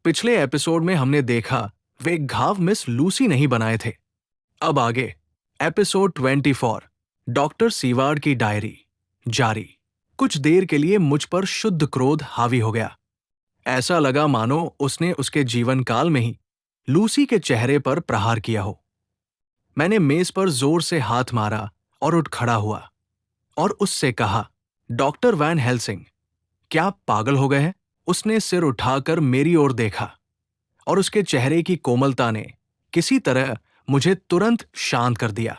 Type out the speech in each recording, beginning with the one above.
पिछले एपिसोड में हमने देखा वे घाव मिस लूसी नहीं बनाए थे। अब आगे एपिसोड 24 डॉक्टर सीवार्ड की डायरी जारी। कुछ देर के लिए मुझ पर शुद्ध क्रोध हावी हो गया। ऐसा लगा मानो उसने उसके जीवन काल में ही लूसी के चेहरे पर प्रहार किया हो। मैंने मेज पर जोर से हाथ मारा और उठ खड़ा हुआ और उससे कहा, डॉक्टर वैन हेल्सिंग, क्या आप पागल हो गए हैं? उसने सिर उठाकर मेरी ओर देखा और उसके चेहरे की कोमलता ने किसी तरह मुझे तुरंत शांत कर दिया।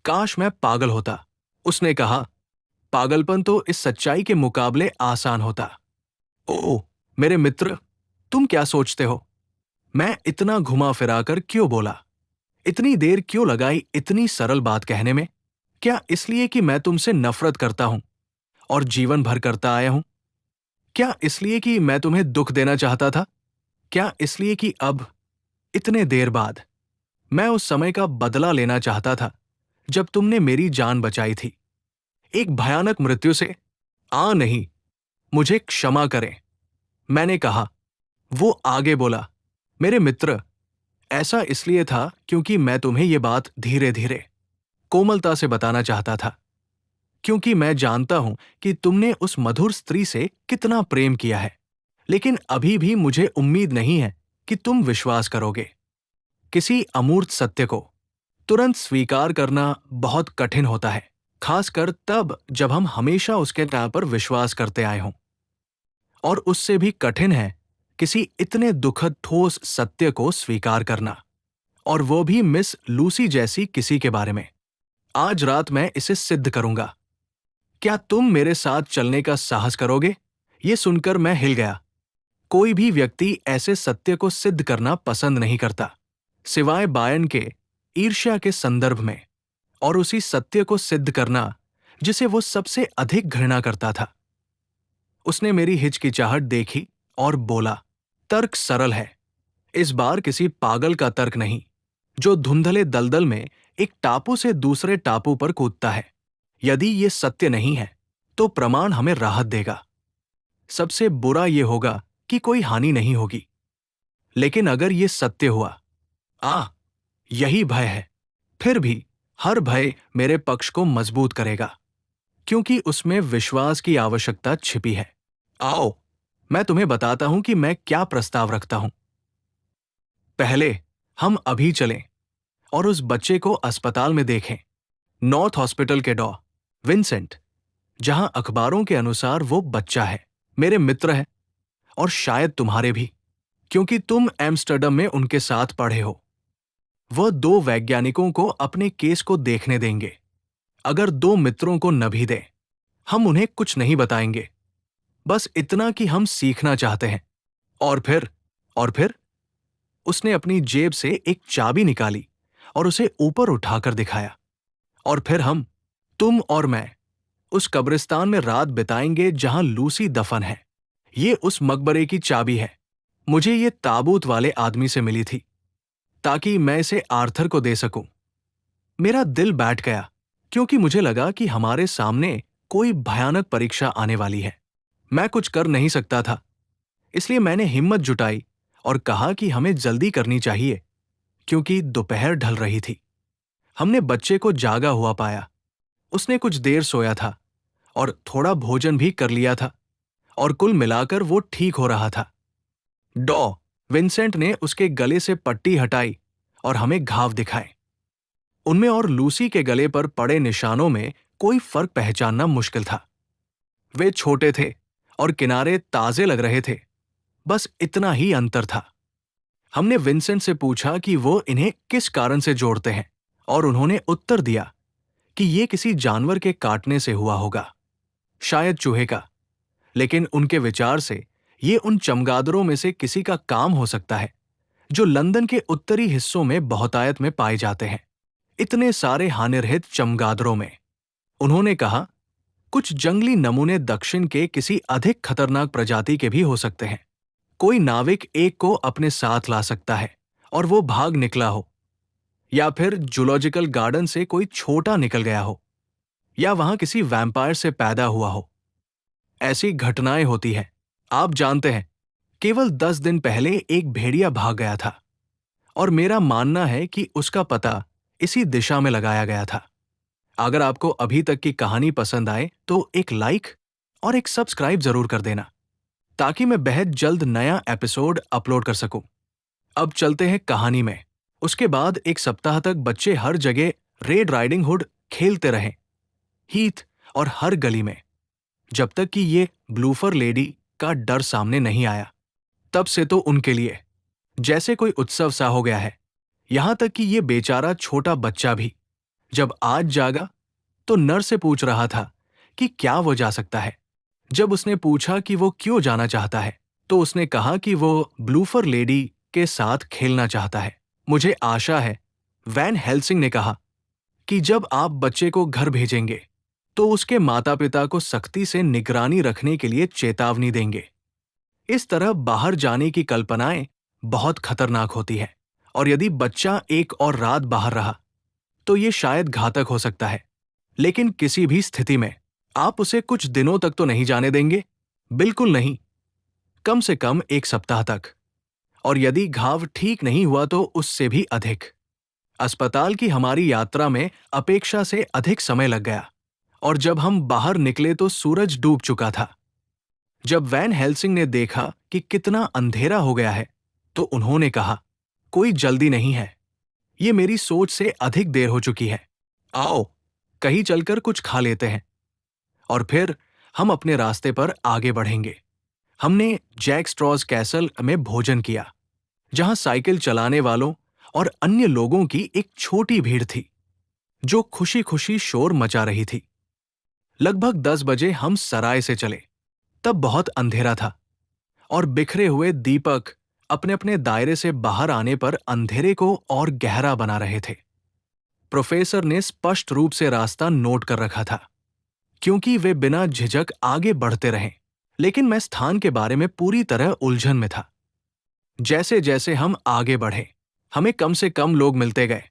काश मैं पागल होता। उसने कहा, पागलपन तो इस सच्चाई के मुकाबले आसान होता। ओह मेरे मित्र, तुम क्या सोचते हो? मैं इतना घुमा फिराकर क्यों बोला? इतनी देर क्यों लगाई इतनी सरल बात कहने में? क्या इसलिए कि मैं तुमसे नफरत करता हूं और जीवन भर करता आया हूं? क्या इसलिए कि मैं तुम्हें दुख देना चाहता था? क्या इसलिए कि अब इतने देर बाद मैं उस समय का बदला लेना चाहता था जब तुमने मेरी जान बचाई थी, एक भयानक मृत्यु से? नहीं, मुझे क्षमा करें, मैंने कहा। वो आगे बोला, मेरे मित्र, ऐसा इसलिए था क्योंकि मैं तुम्हें यह बात धीरे धीरे कोमलता से बताना चाहता था, क्योंकि मैं जानता हूं कि तुमने उस मधुर स्त्री से कितना प्रेम किया है, लेकिन अभी भी मुझे उम्मीद नहीं है कि तुम विश्वास करोगे। किसी अमूर्त सत्य को तुरंत स्वीकार करना बहुत कठिन होता है, खासकर तब जब हम हमेशा उसके नाम पर विश्वास करते आए हों। और उससे भी कठिन है किसी इतने दुखद ठोस सत्य को स्वीकार करना, और वो भी मिस लूसी जैसी किसी के बारे में। आज रात मैं इसे सिद्ध करूंगा। क्या तुम मेरे साथ चलने का साहस करोगे? ये सुनकर मैं हिल गया। कोई भी व्यक्ति ऐसे सत्य को सिद्ध करना पसंद नहीं करता, सिवाय बायन के ईर्ष्या के संदर्भ में, और उसी सत्य को सिद्ध करना जिसे वो सबसे अधिक घृणा करता था। उसने मेरी हिचकिचाहट देखी और बोला, तर्क सरल है। इस बार किसी पागल का तर्क नहीं, जो धुंधले दलदल में एक टापू से दूसरे टापू पर कूदता है। यदि ये सत्य नहीं है तो प्रमाण हमें राहत देगा। सबसे बुरा यह होगा कि कोई हानि नहीं होगी, लेकिन अगर ये सत्य हुआ, यही भय है। फिर भी हर भय मेरे पक्ष को मजबूत करेगा, क्योंकि उसमें विश्वास की आवश्यकता छिपी है। आओ, मैं तुम्हें बताता हूं कि मैं क्या प्रस्ताव रखता हूं। पहले हम अभी चलें और उस बच्चे को अस्पताल में देखें, नॉर्थ हॉस्पिटल के डॉ विंसेंट, जहां अखबारों के अनुसार वो बच्चा है, मेरे मित्र है, और शायद तुम्हारे भी, क्योंकि तुम एम्स्टर्डम में उनके साथ पढ़े हो। वह दो वैज्ञानिकों को अपने केस को देखने देंगे। अगर दो मित्रों को न भी दें, हम उन्हें कुछ नहीं बताएंगे, बस इतना कि हम सीखना चाहते हैं। और फिर उसने अपनी जेब से एक चाबी निकाली और उसे ऊपर उठाकर दिखाया। और फिर हम, तुम और मैं, उस कब्रिस्तान में रात बिताएंगे जहां लूसी दफन है। ये उस मकबरे की चाबी है। मुझे ये ताबूत वाले आदमी से मिली थी ताकि मैं इसे आर्थर को दे सकूं। मेरा दिल बैठ गया, क्योंकि मुझे लगा कि हमारे सामने कोई भयानक परीक्षा आने वाली है। मैं कुछ कर नहीं सकता था, इसलिए मैंने हिम्मत जुटाई और कहा कि हमें जल्दी करनी चाहिए, क्योंकि दोपहर ढल रही थी। हमने बच्चे को जागा हुआ पाया। उसने कुछ देर सोया था और थोड़ा भोजन भी कर लिया था, और कुल मिलाकर वो ठीक हो रहा था। डॉ विंसेंट ने उसके गले से पट्टी हटाई और हमें घाव दिखाए। उनमें और लूसी के गले पर पड़े निशानों में कोई फर्क पहचानना मुश्किल था। वे छोटे थे और किनारे ताजे लग रहे थे, बस इतना ही अंतर था। हमने विंसेंट से पूछा कि वो इन्हें किस कारण से जोड़ते हैं, और उन्होंने उत्तर दिया कि ये किसी जानवर के काटने से हुआ होगा, शायद चूहे का। लेकिन उनके विचार से ये उन चमगादड़ों में से किसी का काम हो सकता है जो लंदन के उत्तरी हिस्सों में बहुतायत में पाए जाते हैं। इतने सारे हानिरहित चमगादड़ों में, उन्होंने कहा, कुछ जंगली नमूने दक्षिण के किसी अधिक खतरनाक प्रजाति के भी हो सकते हैं। कोई नाविक एक को अपने साथ ला सकता है और वो भाग निकला हो, या फिर जूलॉजिकल गार्डन से कोई छोटा निकल गया हो, या वहां किसी वैम्पायर से पैदा हुआ हो। ऐसी घटनाएं होती हैं, आप जानते हैं, केवल 10 दिन पहले एक भेड़िया भाग गया था और मेरा मानना है कि उसका पता इसी दिशा में लगाया गया था। अगर आपको अभी तक की कहानी पसंद आए तो एक लाइक और एक सब्सक्राइब जरूर कर देना, ताकि मैं बेहद जल्द नया एपिसोड अपलोड कर सकूं। अब चलते हैं कहानी में। उसके बाद एक सप्ताह तक बच्चे हर जगह रेड राइडिंग हुड खेलते रहे, हीथ और हर गली में, जब तक कि ये ब्लूफर लेडी का डर सामने नहीं आया। तब से तो उनके लिए जैसे कोई उत्सव सा हो गया है। यहां तक कि ये बेचारा छोटा बच्चा भी जब आज जागा तो नर से पूछ रहा था कि क्या वो जा सकता है। जब उसने पूछा कि वो क्यों जाना चाहता है, तो उसने कहा कि वो ब्लूफर लेडी के साथ खेलना चाहता है। मुझे आशा है, वैन हेल्सिंग ने कहा, कि जब आप बच्चे को घर भेजेंगे तो उसके माता पिता को सख्ती से निगरानी रखने के लिए चेतावनी देंगे। इस तरह बाहर जाने की कल्पनाएं बहुत खतरनाक होती है, और यदि बच्चा एक और रात बाहर रहा तो ये शायद घातक हो सकता है। लेकिन किसी भी स्थिति में आप उसे कुछ दिनों तक तो नहीं जाने देंगे। बिल्कुल नहीं, कम से कम एक सप्ताह तक। और यदि घाव ठीक नहीं हुआ तो उससे भी अधिक। अस्पताल की हमारी यात्रा में अपेक्षा से अधिक समय लग गया, और जब हम बाहर निकले तो सूरज डूब चुका था। जब वैन हेल्सिंग ने देखा कि कितना अंधेरा हो गया है, तो उन्होंने कहा, कोई जल्दी नहीं है, ये मेरी सोच से अधिक देर हो चुकी है। आओ कहीं चलकर कुछ खा लेते हैं और फिर हम अपने रास्ते पर आगे बढ़ेंगे। हमने जैक स्ट्रॉज कैसल में भोजन किया, जहां साइकिल चलाने वालों और अन्य लोगों की एक छोटी भीड़ थी जो खुशी खुशी शोर मचा रही थी। लगभग 10 बजे हम सराय से चले। तब बहुत अंधेरा था और बिखरे हुए दीपक अपने अपने दायरे से बाहर आने पर अंधेरे को और गहरा बना रहे थे। प्रोफेसर ने स्पष्ट रूप से रास्ता नोट कर रखा था, क्योंकि वे बिना झिझक आगे बढ़ते रहे। लेकिन मैं स्थान के बारे में पूरी तरह उलझन में था। जैसे जैसे हम आगे बढ़े, हमें कम से कम लोग मिलते गए,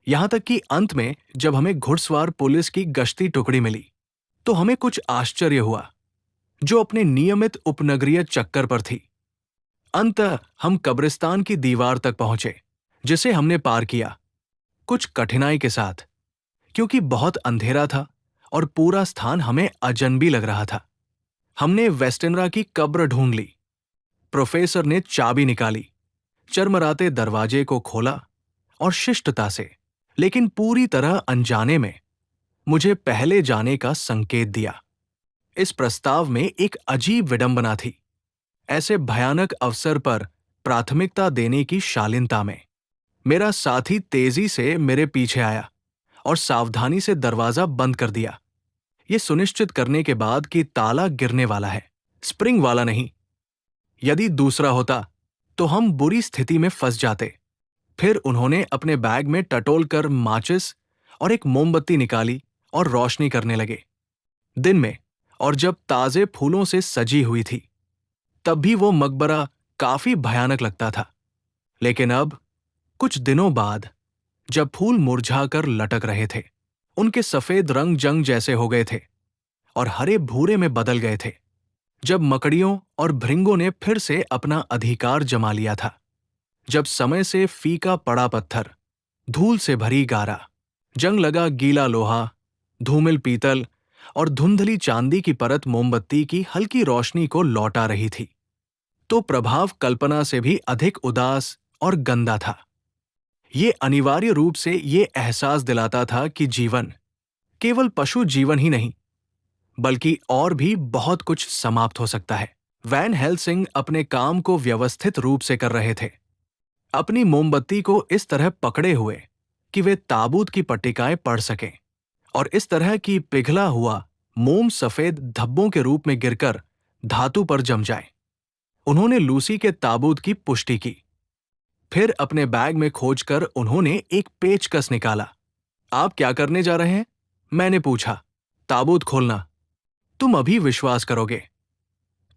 यहां तक कि अंत में जब हमें घुड़सवार पुलिस की गश्ती टुकड़ी मिली तो हमें कुछ आश्चर्य हुआ, जो अपने नियमित उपनगरीय चक्कर पर थी। अंततः हम कब्रिस्तान की दीवार तक पहुंचे, जिसे हमने पार किया, कुछ कठिनाई के साथ, क्योंकि बहुत अंधेरा था और पूरा स्थान हमें अजनबी लग रहा था। हमने वेस्टेनरा की कब्र ढूंढ ली। प्रोफेसर ने चाबी निकाली, चरमराते दरवाजे को खोला और शिष्टता से, लेकिन पूरी तरह अनजाने में, मुझे पहले जाने का संकेत दिया। इस प्रस्ताव में एक अजीब विडंबना थी, ऐसे भयानक अवसर पर प्राथमिकता देने की शालीनता में। मेरा साथी तेजी से मेरे पीछे आया और सावधानी से दरवाजा बंद कर दिया, ये सुनिश्चित करने के बाद कि ताला गिरने वाला है, स्प्रिंग वाला नहीं। यदि दूसरा होता तो हम बुरी स्थिति में फंस जाते। फिर उन्होंने अपने बैग में टटोल कर माचिस और एक मोमबत्ती निकाली और रोशनी करने लगे। दिन में, और जब ताजे फूलों से सजी हुई थी, तब भी वो मकबरा काफी भयानक लगता था। लेकिन अब, कुछ दिनों बाद, जब फूल मुरझाकर लटक रहे थे, उनके सफेद रंग जंग जैसे हो गए थे और हरे भूरे में बदल गए थे, जब मकड़ियों और भृंगों ने फिर से अपना अधिकार जमा लिया था, जब समय से फीका पड़ा पत्थर, धूल से भरी गारा, जंग लगा गीला लोहा, धूमिल पीतल और धुंधली चांदी की परत मोमबत्ती की हल्की रोशनी को लौटा रही थी, तो प्रभाव कल्पना से भी अधिक उदास और गंदा था। ये अनिवार्य रूप से ये एहसास दिलाता था कि जीवन केवल पशु जीवन ही नहीं, बल्कि और भी बहुत कुछ समाप्त हो सकता है। वैन हेल्सिंग अपने काम को व्यवस्थित रूप से कर रहे थे, अपनी मोमबत्ती को इस तरह पकड़े हुए कि वे ताबूत की पट्टिकाएं पढ़ सकें, और इस तरह की पिघला हुआ मोम सफेद धब्बों के रूप में गिरकर धातु पर जम जाए। उन्होंने लूसी के ताबूत की पुष्टि की। फिर अपने बैग में खोजकर उन्होंने एक पेचकस निकाला। आप क्या करने जा रहे हैं? मैंने पूछा। ताबूत खोलना। तुम अभी विश्वास करोगे।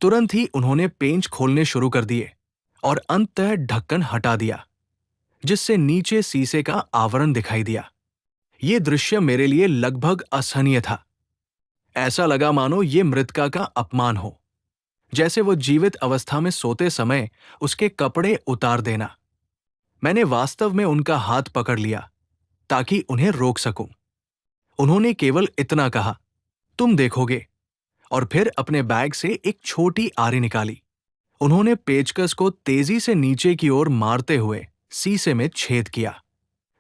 तुरंत ही उन्होंने पेंच खोलने शुरू कर दिए और अंततः ढक्कन हटा दिया, जिससे नीचे शीशे का आवरण दिखाई दिया। ये दृश्य मेरे लिए लगभग असहनीय था। ऐसा लगा मानो ये मृतका का अपमान हो। जैसे वो जीवित अवस्था में सोते समय उसके कपड़े उतार देना। मैंने वास्तव में उनका हाथ पकड़ लिया ताकि उन्हें रोक सकूं। उन्होंने केवल इतना कहा, तुम देखोगे, और फिर अपने बैग से एक छोटी आरी निकाली। उन्होंने पेचकस को तेजी से नीचे की ओर मारते हुए शीशे में छेद किया,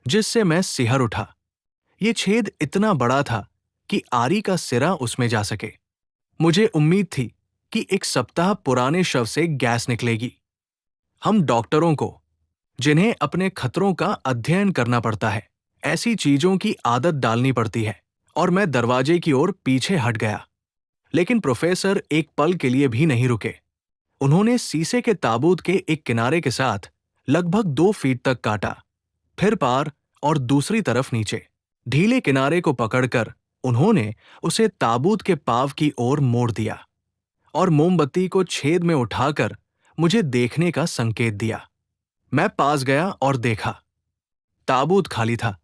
जिससे मैं सिहर उठा। ये छेद इतना बड़ा था कि आरी का सिरा उसमें जा सके। मुझे उम्मीद थी कि एक सप्ताह पुराने शव से गैस निकलेगी। हम डॉक्टरों को, जिन्हें अपने खतरों का अध्ययन करना पड़ता है, ऐसी चीजों की आदत डालनी पड़ती है, और मैं दरवाजे की ओर पीछे हट गया। लेकिन प्रोफेसर एक पल के लिए भी नहीं रुके। उन्होंने शीशे के ताबूत के एक किनारे के साथ लगभग 2 फीट तक काटा, फिर पार और दूसरी तरफ नीचे। ढीले किनारे को पकड़कर उन्होंने उसे ताबूत के पाव की ओर मोड़ दिया और मोमबत्ती को छेद में उठाकर मुझे देखने का संकेत दिया। मैं पास गया और देखा। ताबूत खाली था।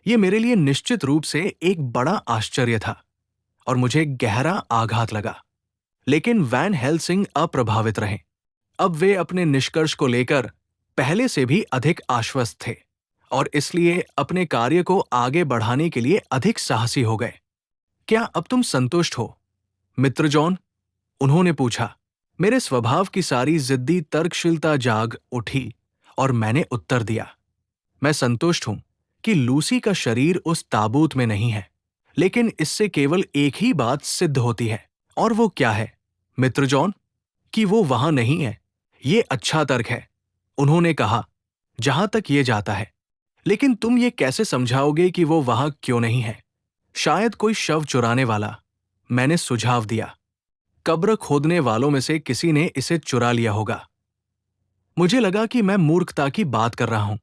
यह मेरे लिए निश्चित रूप से एक बड़ा आश्चर्य था और मुझे गहरा आघात लगा। लेकिन वैन हेल्सिंग अप्रभावित रहे। अब वे अपने निष्कर्ष को लेकर पहले से भी अधिक आश्वस्त थे और इसलिए अपने कार्य को आगे बढ़ाने के लिए अधिक साहसी हो गए। क्या अब तुम संतुष्ट हो, मित्र जॉन? उन्होंने पूछा। मेरे स्वभाव की सारी जिद्दी तर्कशीलता जाग उठी और मैंने उत्तर दिया, मैं संतुष्ट हूं कि लूसी का शरीर उस ताबूत में नहीं है। लेकिन इससे केवल एक ही बात सिद्ध होती है, और वो क्या है, मित्र जॉन? कि वो वहां नहीं है। ये अच्छा तर्क है, उन्होंने कहा, जहां तक ये जाता है। लेकिन तुम ये कैसे समझाओगे कि वो वहां क्यों नहीं है? शायद कोई शव चुराने वाला, मैंने सुझाव दिया। कब्र खोदने वालों में से किसी ने इसे चुरा लिया होगा। मुझे लगा कि मैं मूर्खता की बात कर रहा हूं।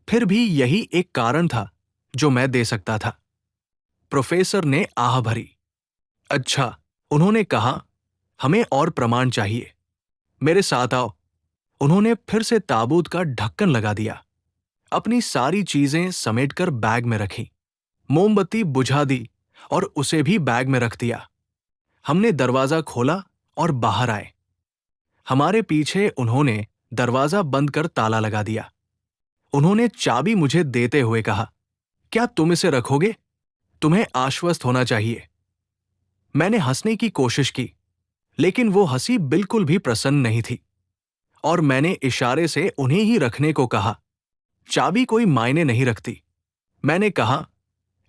फिर भी यही एक कारण था जो मैं दे सकता था। प्रोफेसर ने आह भरी। अच्छा, उन्होंने कहा, हमें और प्रमाण चाहिए। मेरे साथ आओ। उन्होंने फिर से ताबूत का ढक्कन लगा दिया, अपनी सारी चीजें समेटकर बैग में रखी, मोमबत्ती बुझा दी और उसे भी बैग में रख दिया। हमने दरवाजा खोला और बाहर आए। हमारे पीछे उन्होंने दरवाजा बंद कर ताला लगा दिया। उन्होंने चाबी मुझे देते हुए कहा, क्या तुम इसे रखोगे? तुम्हें आश्वस्त होना चाहिए। मैंने हंसने की कोशिश की, लेकिन वो हंसी बिल्कुल भी प्रसन्न नहीं थी, और मैंने इशारे से उन्हें ही रखने को कहा। चाबी कोई मायने नहीं रखती, मैंने कहा।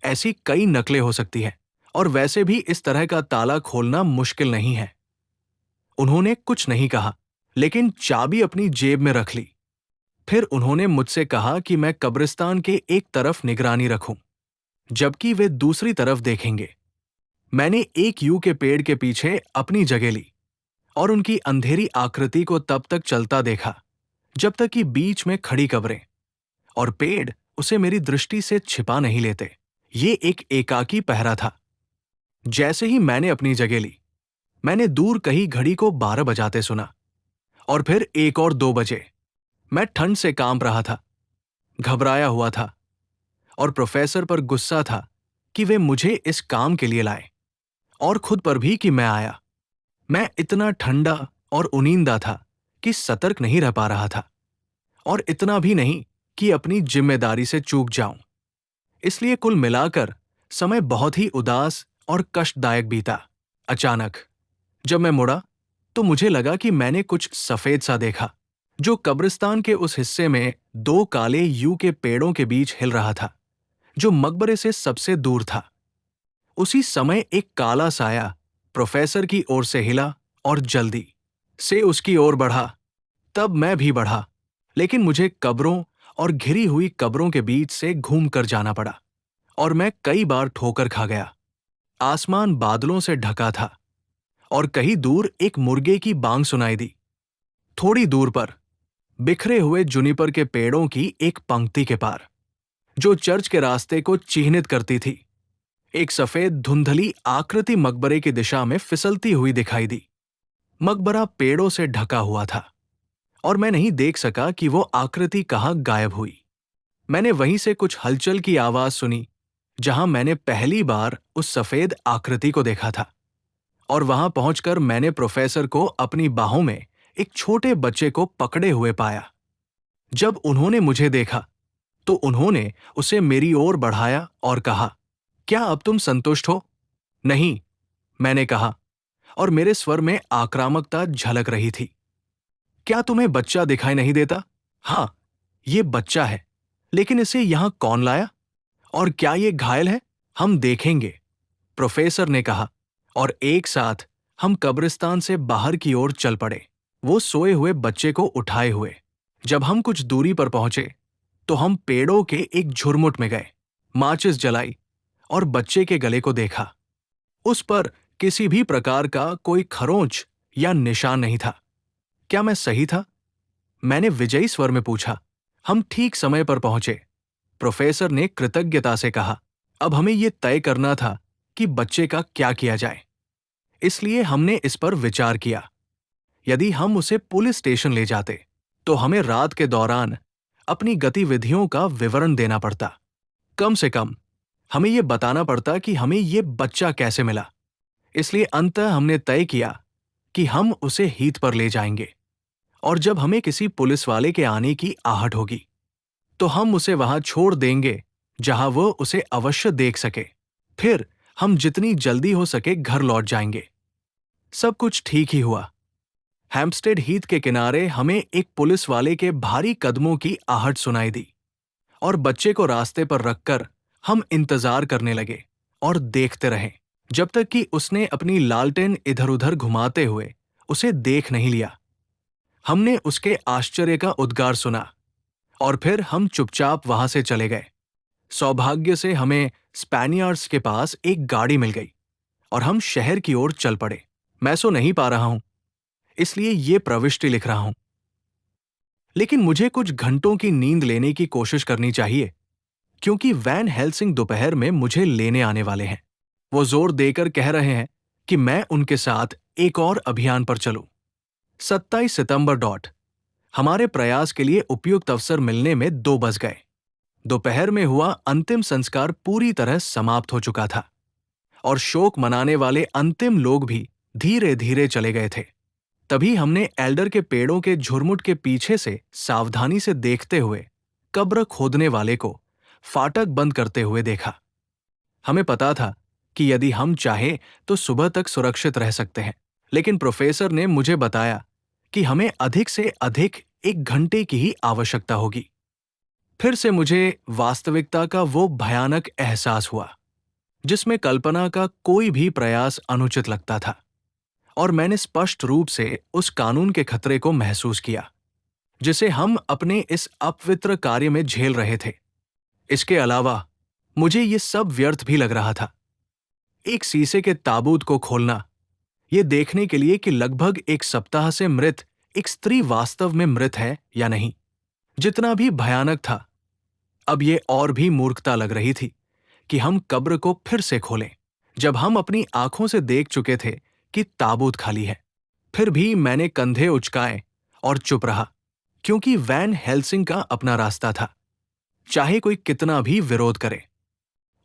ऐसी कई नकलें हो सकती हैं, और वैसे भी इस तरह का ताला खोलना मुश्किल नहीं है। उन्होंने कुछ नहीं कहा, लेकिन चाबी अपनी जेब में रख ली। फिर उन्होंने मुझसे कहा कि मैं कब्रिस्तान के एक तरफ निगरानी रखूं, जबकि वे दूसरी तरफ देखेंगे। मैंने एक यूं के पेड़ के पीछे अपनी जगह ली और उनकी अंधेरी आकृति को तब तक चलता देखा जब तक कि बीच में खड़ी कब्रें और पेड़ उसे मेरी दृष्टि से छिपा नहीं लेते। ये एक एकाकी पहरा था। जैसे ही मैंने अपनी जगह ली, मैंने दूर कहीं घड़ी को 12 बजाते सुना, और फिर 1 और 2 बजे। मैं ठंड से कांप रहा था, घबराया हुआ था, और प्रोफेसर पर गुस्सा था कि वे मुझे इस काम के लिए लाए, और खुद पर भी कि मैं आया। मैं इतना ठंडा और उनींदा था कि सतर्क नहीं रह पा रहा था, और इतना भी नहीं कि अपनी जिम्मेदारी से चूक जाऊं। इसलिए कुल मिलाकर समय बहुत ही उदास और कष्टदायक बीता। अचानक जब मैं मुड़ा तो मुझे लगा कि मैंने कुछ सफेद सा देखा, जो कब्रिस्तान के उस हिस्से में 2 काले यू के पेड़ों के बीच हिल रहा था, जो मकबरे से सबसे दूर था। उसी समय एक काला साया प्रोफेसर की ओर से हिला और जल्दी से उसकी ओर बढ़ा। तब मैं भी बढ़ा, लेकिन मुझे कब्रों और घिरी हुई कब्रों के बीच से घूमकर जाना पड़ा, और मैं कई बार ठोकर खा गया। आसमान बादलों से ढका था, और कहीं दूर एक मुर्गे की बांग सुनाई दी। थोड़ी दूर पर बिखरे हुए जुनिपर के पेड़ों की एक पंक्ति के पार, जो चर्च के रास्ते को चिह्नित करती थी, एक सफेद धुंधली आकृति मकबरे की दिशा में फिसलती हुई दिखाई दी। मकबरा पेड़ों से ढका हुआ था, और मैं नहीं देख सका कि वो आकृति कहाँ गायब हुई। मैंने वहीं से कुछ हलचल की आवाज सुनी, जहां मैंने पहली बार उस सफेद आकृति को देखा था, और वहां पहुंचकर मैंने प्रोफेसर को अपनी बाहों में एक छोटे बच्चे को पकड़े हुए पाया। जब उन्होंने मुझे देखा तो उन्होंने उसे मेरी ओर बढ़ाया और कहा, क्या अब तुम संतुष्ट हो? नहीं, मैंने कहा, और मेरे स्वर में आक्रामकता झलक रही थी। क्या तुम्हें बच्चा दिखाई नहीं देता? हाँ, ये बच्चा है, लेकिन इसे यहां कौन लाया? और क्या ये घायल है? हम देखेंगे, प्रोफेसर ने कहा, और एक साथ हम कब्रिस्तान से बाहर की ओर चल पड़े, वो सोए हुए बच्चे को उठाए हुए। जब हम कुछ दूरी पर पहुंचे तो हम पेड़ों के एक झुरमुट में गए, माचिस जलाई और बच्चे के गले को देखा। उस पर किसी भी प्रकार का कोई खरोंच या निशान नहीं था। क्या मैं सही था? मैंने विजयी स्वर में पूछा। हम ठीक समय पर पहुंचे, प्रोफेसर ने कृतज्ञता से कहा। अब हमें यह तय करना था कि बच्चे का क्या किया जाए, इसलिए हमने इस पर विचार किया। यदि हम उसे पुलिस स्टेशन ले जाते तो हमें रात के दौरान अपनी गतिविधियों का विवरण देना पड़ता। कम से कम हमें यह बताना पड़ता कि हमें यह बच्चा कैसे मिला। इसलिए अंततः हमने तय किया कि हम उसे हीथ पर ले जाएंगे, और जब हमें किसी पुलिस वाले के आने की आहट होगी तो हम उसे वहां छोड़ देंगे जहां वो उसे अवश्य देख सके। फिर हम जितनी जल्दी हो सके घर लौट जाएंगे। सब कुछ ठीक ही हुआ। हैम्पस्टेड हीथ के किनारे हमें एक पुलिस वाले के भारी कदमों की आहट सुनाई दी, और बच्चे को रास्ते पर रखकर हम इंतजार करने लगे और देखते रहे जब तक कि उसने अपनी लालटेन इधर-उधर घुमाते हुए उसे देख नहीं लिया। हमने उसके आश्चर्य का उद्गार सुना और फिर हम चुपचाप वहां से चले गए। सौभाग्य से हमें स्पैनियार्ड्स के पास एक गाड़ी मिल गई और हम शहर की ओर चल पड़े। मैं सो नहीं पा रहा हूं, इसलिए ये प्रविष्टि लिख रहा हूं, लेकिन मुझे कुछ घंटों की नींद लेने की कोशिश करनी चाहिए, क्योंकि वैन हेल्सिंग दोपहर में मुझे लेने आने वाले हैं। वो जोर देकर कह रहे हैं कि मैं उनके साथ एक और अभियान पर चलूं। 27 सितंबर डॉट। हमारे प्रयास के लिए उपयुक्त अवसर मिलने में 2 बज गए। दोपहर में हुआ अंतिम संस्कार पूरी तरह समाप्त हो चुका था, और शोक मनाने वाले अंतिम लोग भी धीरे धीरे चले गए थे। तभी हमने एल्डर के पेड़ों के झुरमुट के पीछे से सावधानी से देखते हुए कब्र खोदने वाले को फाटक बंद करते हुए देखा। हमें पता था कि यदि हम चाहें तो सुबह तक सुरक्षित रह सकते हैं, लेकिन प्रोफेसर ने मुझे बताया कि हमें अधिक से अधिक 1 घंटे की ही आवश्यकता होगी। फिर से मुझे वास्तविकता का वो भयानक एहसास हुआ जिसमें कल्पना का कोई भी प्रयास अनुचित लगता था, और मैंने स्पष्ट रूप से उस कानून के खतरे को महसूस किया जिसे हम अपने इस अपवित्र कार्य में झेल रहे थे। इसके अलावा मुझे ये सब व्यर्थ भी लग रहा था। एक शीशे के ताबूत को खोलना, ये देखने के लिए कि लगभग 1 सप्ताह से मृत एक स्त्री वास्तव में मृत है या नहीं, जितना भी भयानक था, अब ये और भी मूर्खता लग रही थी कि हम कब्र को फिर से खोलें जब हम अपनी आंखों से देख चुके थे कि ताबूत खाली है। फिर भी मैंने कंधे उचकाए और चुप रहा, क्योंकि वैन हेल्सिंग का अपना रास्ता था, चाहे कोई कितना भी विरोध करे।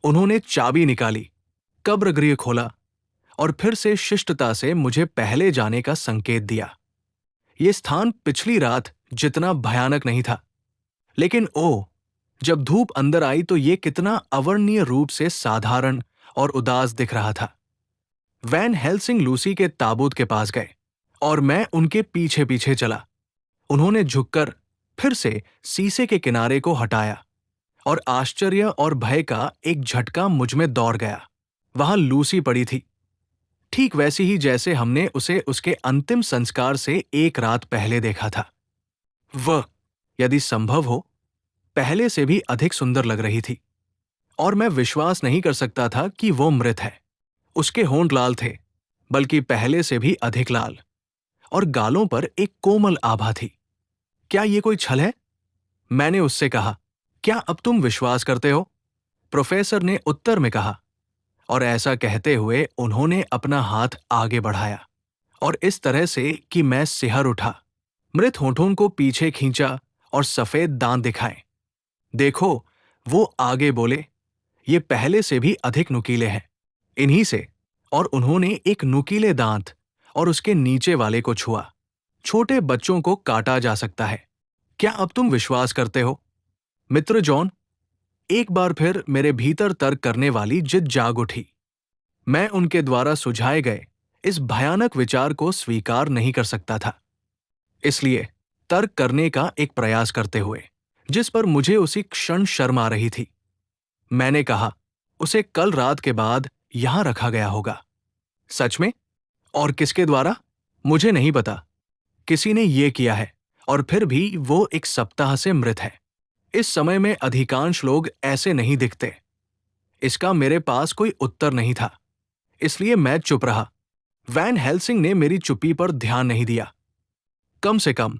उन्होंने चाबी निकाली, कब्र गृह खोला और फिर से शिष्टता से मुझे पहले जाने का संकेत दिया। ये स्थान पिछली रात जितना भयानक नहीं था, लेकिन ओह, जब धूप अंदर आई तो ये कितना अवर्णनीय रूप से साधारण और उदास दिख रहा था। वैन हेल्सिंग लूसी के ताबूत के पास गए और मैं उनके पीछे पीछे चला। उन्होंने झुककर फिर से शीशे के किनारे को हटाया, और आश्चर्य और भय का एक झटका मुझ में दौड़ गया। वहां लूसी पड़ी थी, ठीक वैसी ही जैसे हमने उसे उसके अंतिम संस्कार से 1 रात पहले देखा था। वह, यदि संभव हो, पहले से भी अधिक सुंदर लग रही थी, और मैं विश्वास नहीं कर सकता था कि वो मृत है। उसके होंठ लाल थे, बल्कि पहले से भी अधिक लाल, और गालों पर एक कोमल आभा थी। क्या ये कोई छल है? मैंने उससे कहा। क्या अब तुम विश्वास करते हो? प्रोफेसर ने उत्तर में कहा, और ऐसा कहते हुए उन्होंने अपना हाथ आगे बढ़ाया, और इस तरह से कि मैं सिहर उठा। मृत होठों को पीछे खींचा और सफेद दांत दिखाए। देखो, वो आगे बोले, ये पहले से भी अधिक नुकीले हैं। इन्हीं से और उन्होंने एक नुकीले दांत और उसके नीचे वाले को छुआ। छोटे बच्चों को काटा जा सकता है। क्या अब तुम विश्वास करते हो? मित्र जॉन, एक बार फिर मेरे भीतर तर्क करने वाली जिद जाग उठी। मैं उनके द्वारा सुझाए गए इस भयानक विचार को स्वीकार नहीं कर सकता था। इसलिए तर्क करने का एक प्रयास करते हुए, जिस पर मुझे उसी क्षण शर्म आ रही थी, मैंने कहा, उसे कल रात के बाद यहां रखा गया होगा। सच में? और किसके द्वारा? मुझे नहीं पता। किसी ने ये किया है, और फिर भी वो एक सप्ताह से मृत है। इस समय में अधिकांश लोग ऐसे नहीं दिखते। इसका मेरे पास कोई उत्तर नहीं था, इसलिए मैं चुप रहा। वैन हेल्सिंग ने मेरी चुप्पी पर ध्यान नहीं दिया। कम से कम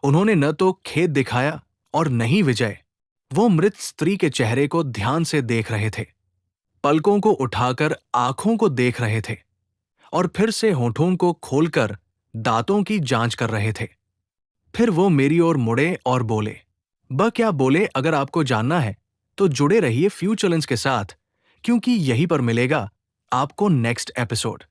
उन्होंने न तो खेद दिखाया और न ही विजय। वो मृत स्त्री के चेहरे को ध्यान से देख रहे थे, पलकों को उठाकर आंखों को देख रहे थे और फिर से होठों को खोलकर दांतों की जांच कर रहे थे। फिर वो मेरी ओर मुड़े और बोले। क्या बोले, अगर आपको जानना है तो जुड़े रहिए फ्यूचरलेंस के साथ, क्योंकि यहीं पर मिलेगा आपको नेक्स्ट एपिसोड।